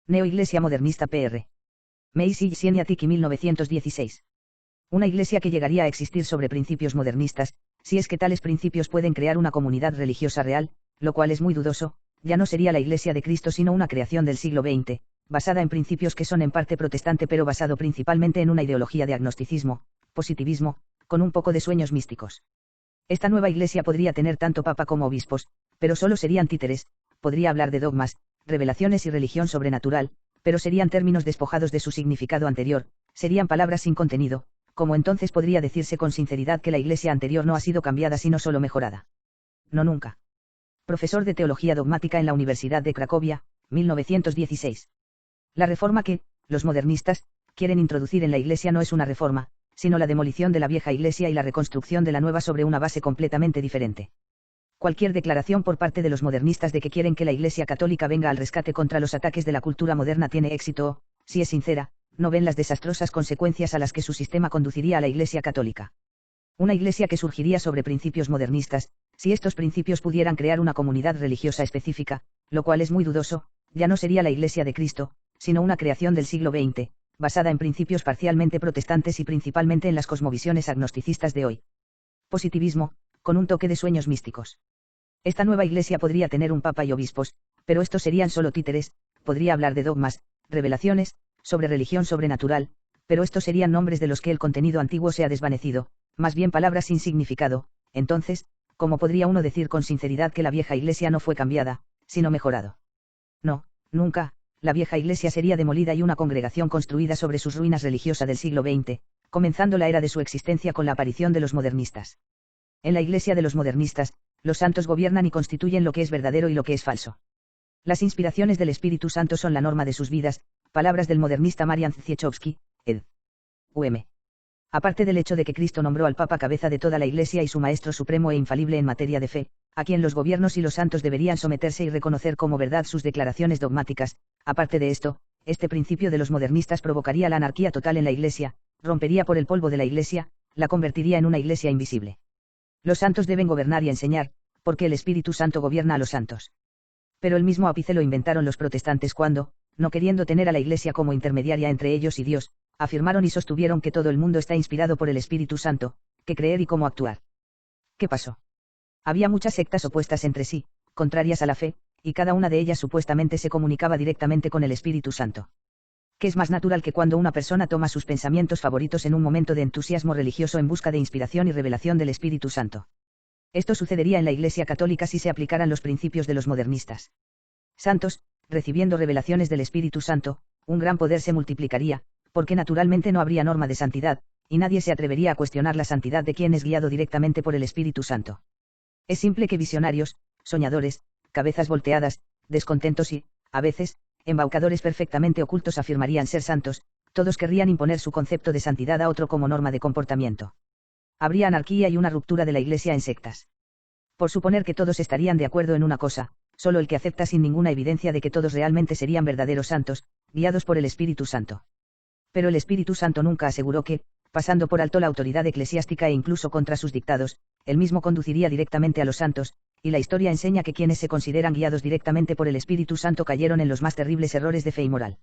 Neoiglesia modernista Pr. Meisy Sieniatic 1916. Una iglesia que llegaría a existir sobre principios modernistas, si es que tales principios pueden crear una comunidad religiosa real, lo cual es muy dudoso, ya no sería la Iglesia de Cristo sino una creación del siglo XX, basada en principios que son en parte protestante pero basado principalmente en una ideología de agnosticismo, positivismo, con un poco de sueños místicos. Esta nueva iglesia podría tener tanto papa como obispos, pero solo serían títeres, podría hablar de dogmas, revelaciones y religión sobrenatural, pero serían términos despojados de su significado anterior, serían palabras sin contenido, como entonces podría decirse con sinceridad que la iglesia anterior no ha sido cambiada sino solo mejorada. No nunca. Profesor de Teología Dogmática en la Universidad de Cracovia, 1916. La reforma que, los modernistas, quieren introducir en la iglesia no es una reforma, sino la demolición de la vieja iglesia y la reconstrucción de la nueva sobre una base completamente diferente. Cualquier declaración por parte de los modernistas de que quieren que la Iglesia Católica venga al rescate contra los ataques de la cultura moderna tiene éxito o, si es sincera, no ven las desastrosas consecuencias a las que su sistema conduciría a la Iglesia Católica. Una iglesia que surgiría sobre principios modernistas, si estos principios pudieran crear una comunidad religiosa específica, lo cual es muy dudoso, ya no sería la Iglesia de Cristo, sino una creación del siglo XX, basada en principios parcialmente protestantes y principalmente en las cosmovisiones agnosticistas de hoy. Positivismo, con un toque de sueños místicos. Esta nueva iglesia podría tener un papa y obispos, pero estos serían solo títeres, podría hablar de dogmas, revelaciones, sobre religión sobrenatural, pero estos serían nombres de los que el contenido antiguo se ha desvanecido, más bien palabras sin significado. Entonces, ¿cómo podría uno decir con sinceridad que la vieja iglesia no fue cambiada, sino mejorado? No, nunca, la vieja iglesia sería demolida y una congregación construida sobre sus ruinas religiosas del siglo XX, comenzando la era de su existencia con la aparición de los modernistas. En la iglesia de los modernistas, los santos gobiernan y constituyen lo que es verdadero y lo que es falso. Las inspiraciones del Espíritu Santo son la norma de sus vidas, palabras del modernista Marian Ciechowski, ed. UM. Aparte del hecho de que Cristo nombró al Papa cabeza de toda la Iglesia y su maestro supremo e infalible en materia de fe, a quien los gobiernos y los santos deberían someterse y reconocer como verdad sus declaraciones dogmáticas, aparte de esto, este principio de los modernistas provocaría la anarquía total en la Iglesia, rompería por el polvo de la Iglesia, la convertiría en una Iglesia invisible. Los santos deben gobernar y enseñar, porque el Espíritu Santo gobierna a los santos. Pero el mismo ápice lo inventaron los protestantes cuando, no queriendo tener a la Iglesia como intermediaria entre ellos y Dios, afirmaron y sostuvieron que todo el mundo está inspirado por el Espíritu Santo, que creer y cómo actuar. ¿Qué pasó? Había muchas sectas opuestas entre sí, contrarias a la fe, y cada una de ellas supuestamente se comunicaba directamente con el Espíritu Santo. ¿Qué es más natural que cuando una persona toma sus pensamientos favoritos en un momento de entusiasmo religioso en busca de inspiración y revelación del Espíritu Santo? Esto sucedería en la Iglesia Católica si se aplicaran los principios de los modernistas. Santos, recibiendo revelaciones del Espíritu Santo, un gran poder se multiplicaría, porque naturalmente no habría norma de santidad, y nadie se atrevería a cuestionar la santidad de quien es guiado directamente por el Espíritu Santo. Es simple que visionarios, soñadores, cabezas volteadas, descontentos y, a veces, embaucadores perfectamente ocultos afirmarían ser santos, todos querrían imponer su concepto de santidad a otro como norma de comportamiento. Habría anarquía y una ruptura de la Iglesia en sectas. Por suponer que todos estarían de acuerdo en una cosa, solo el que acepta sin ninguna evidencia de que todos realmente serían verdaderos santos, guiados por el Espíritu Santo. Pero el Espíritu Santo nunca aseguró que, pasando por alto la autoridad eclesiástica e incluso contra sus dictados, él mismo conduciría directamente a los santos, y la historia enseña que quienes se consideran guiados directamente por el Espíritu Santo cayeron en los más terribles errores de fe y moral.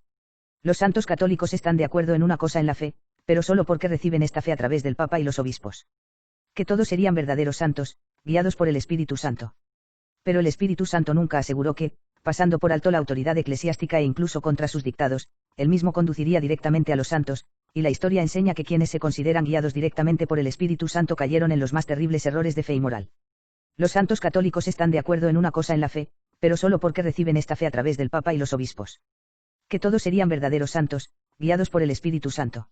Los santos católicos están de acuerdo en una cosa en la fe, pero solo porque reciben esta fe a través del Papa y los obispos. Que todos serían verdaderos santos, guiados por el Espíritu Santo. Pero el Espíritu Santo nunca aseguró que, pasando por alto la autoridad eclesiástica e incluso contra sus dictados, él mismo conduciría directamente a los santos, y la historia enseña que quienes se consideran guiados directamente por el Espíritu Santo cayeron en los más terribles errores de fe y moral. Los santos católicos están de acuerdo en una cosa en la fe, pero solo porque reciben esta fe a través del Papa y los obispos. Que todos serían verdaderos santos, guiados por el Espíritu Santo.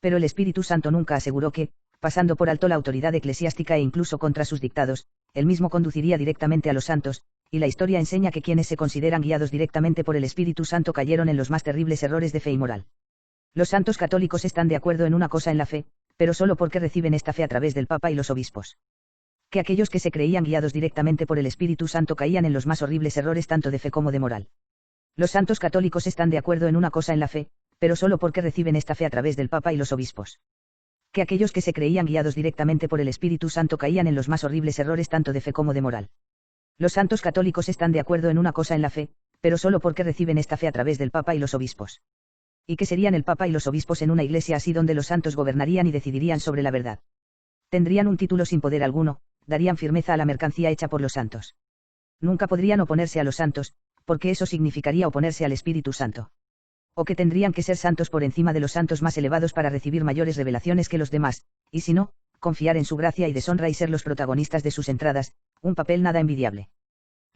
Pero el Espíritu Santo nunca aseguró que, pasando por alto la autoridad eclesiástica e incluso contra sus dictados, él mismo conduciría directamente a los santos, y la historia enseña que quienes se consideran guiados directamente por el Espíritu Santo cayeron en los más terribles errores de fe y moral. Los santos católicos están de acuerdo en una cosa en la fe, pero solo porque reciben esta fe a través del Papa y los obispos. Que aquellos que se creían guiados directamente por el Espíritu Santo caían en los más horribles errores tanto de fe como de moral. Los santos católicos están de acuerdo en una cosa en la fe, pero solo porque reciben esta fe a través del Papa y los obispos. Que aquellos que se creían guiados directamente por el Espíritu Santo caían en los más horribles errores tanto de fe como de moral. Los santos católicos están de acuerdo en una cosa en la fe, Pero solo porque reciben esta fe a través del Papa y los obispos. ¿Y qué serían el Papa y los obispos en una iglesia así donde los santos gobernarían y decidirían sobre la verdad? Tendrían un título sin poder alguno, darían firmeza a la mercancía hecha por los santos. Nunca podrían oponerse a los santos, porque eso significaría oponerse al Espíritu Santo. O que tendrían que ser santos por encima de los santos más elevados para recibir mayores revelaciones que los demás, y si no, confiar en su gracia y deshonra y ser los protagonistas de sus entradas, un papel nada envidiable.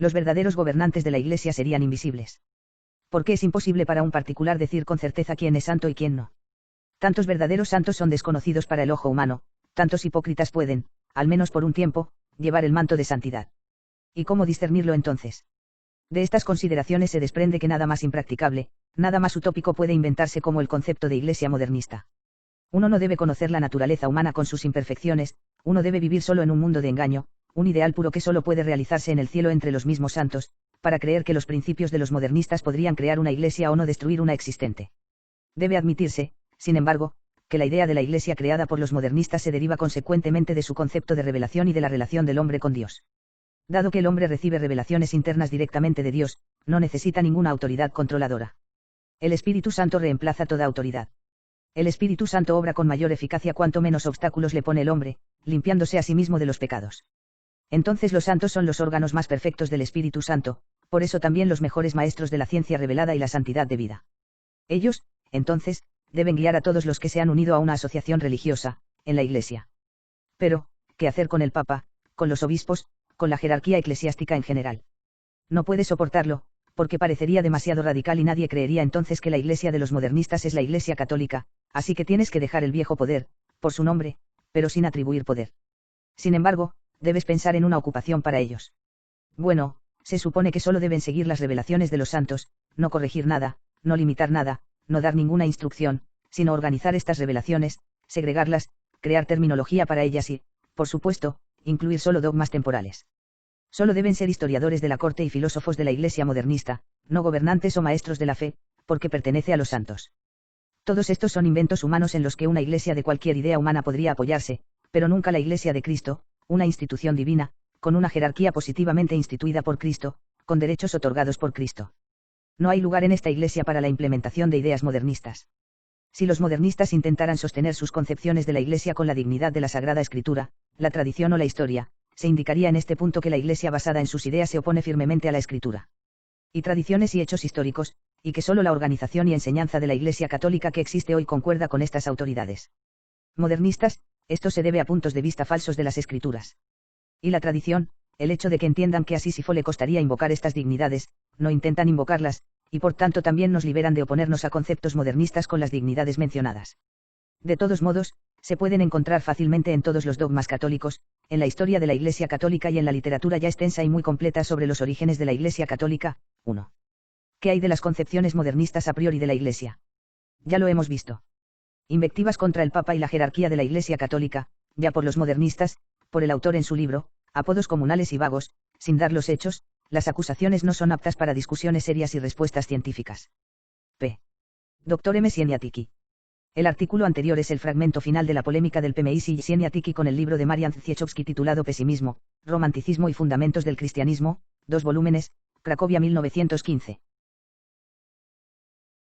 Los verdaderos gobernantes de la Iglesia serían invisibles. Porque es imposible para un particular decir con certeza quién es santo y quién no. Tantos verdaderos santos son desconocidos para el ojo humano, tantos hipócritas pueden, al menos por un tiempo, llevar el manto de santidad. ¿Y cómo discernirlo entonces? De estas consideraciones se desprende que nada más impracticable, nada más utópico puede inventarse como el concepto de iglesia modernista. Uno no debe conocer la naturaleza humana con sus imperfecciones, uno debe vivir solo en un mundo de engaño, un ideal puro que solo puede realizarse en el cielo entre los mismos santos, para creer que los principios de los modernistas podrían crear una iglesia o no destruir una existente. Debe admitirse, sin embargo, que la idea de la iglesia creada por los modernistas se deriva consecuentemente de su concepto de revelación y de la relación del hombre con Dios. Dado que el hombre recibe revelaciones internas directamente de Dios, no necesita ninguna autoridad controladora. El Espíritu Santo reemplaza toda autoridad. El Espíritu Santo obra con mayor eficacia cuanto menos obstáculos le pone el hombre, limpiándose a sí mismo de los pecados. Entonces los santos son los órganos más perfectos del Espíritu Santo, por eso también los mejores maestros de la ciencia revelada y la santidad de vida. Ellos, entonces, deben guiar a todos los que se han unido a una asociación religiosa, en la Iglesia. Pero, ¿qué hacer con el Papa, con los obispos, con la jerarquía eclesiástica en general? No puede soportarlo, porque parecería demasiado radical y nadie creería entonces que la Iglesia de los modernistas es la Iglesia católica, así que tienes que dejar el viejo poder, por su nombre, pero sin atribuir poder. Sin embargo, debes pensar en una ocupación para ellos. Bueno, se supone que solo deben seguir las revelaciones de los santos, no corregir nada, no limitar nada, no dar ninguna instrucción, sino organizar estas revelaciones, segregarlas, crear terminología para ellas y, por supuesto, incluir solo dogmas temporales. Solo deben ser historiadores de la corte y filósofos de la Iglesia modernista, no gobernantes o maestros de la fe, porque pertenece a los santos. Todos estos son inventos humanos en los que una iglesia de cualquier idea humana podría apoyarse, pero nunca la Iglesia de Cristo, una institución divina, con una jerarquía positivamente instituida por Cristo, con derechos otorgados por Cristo. No hay lugar en esta Iglesia para la implementación de ideas modernistas. Si los modernistas intentaran sostener sus concepciones de la Iglesia con la dignidad de la Sagrada Escritura, la tradición o la historia, se indicaría en este punto que la Iglesia basada en sus ideas se opone firmemente a la Escritura. Y tradiciones y hechos históricos, y que solo la organización y enseñanza de la Iglesia católica que existe hoy concuerda con estas autoridades modernistas. Esto se debe a puntos de vista falsos de las Escrituras. Y la tradición, el hecho de que entiendan que a Sísifo le costaría invocar estas dignidades, no intentan invocarlas, y por tanto también nos liberan de oponernos a conceptos modernistas con las dignidades mencionadas. De todos modos, se pueden encontrar fácilmente en todos los dogmas católicos, en la historia de la Iglesia católica y en la literatura ya extensa y muy completa sobre los orígenes de la Iglesia católica. 1. ¿Qué hay de las concepciones modernistas a priori de la Iglesia? Ya lo hemos visto. Invectivas contra el Papa y la jerarquía de la Iglesia católica, ya por los modernistas, por el autor en su libro, apodos comunales y vagos, sin dar los hechos, las acusaciones no son aptas para discusiones serias y respuestas científicas. P. Dr. M. Sieniatiki. El artículo anterior es el fragmento final de la polémica del PMI y Sieniatiki con el libro de Marian Ciechowski titulado Pesimismo, Romanticismo y Fundamentos del Cristianismo, 2 volúmenes, Cracovia 1915.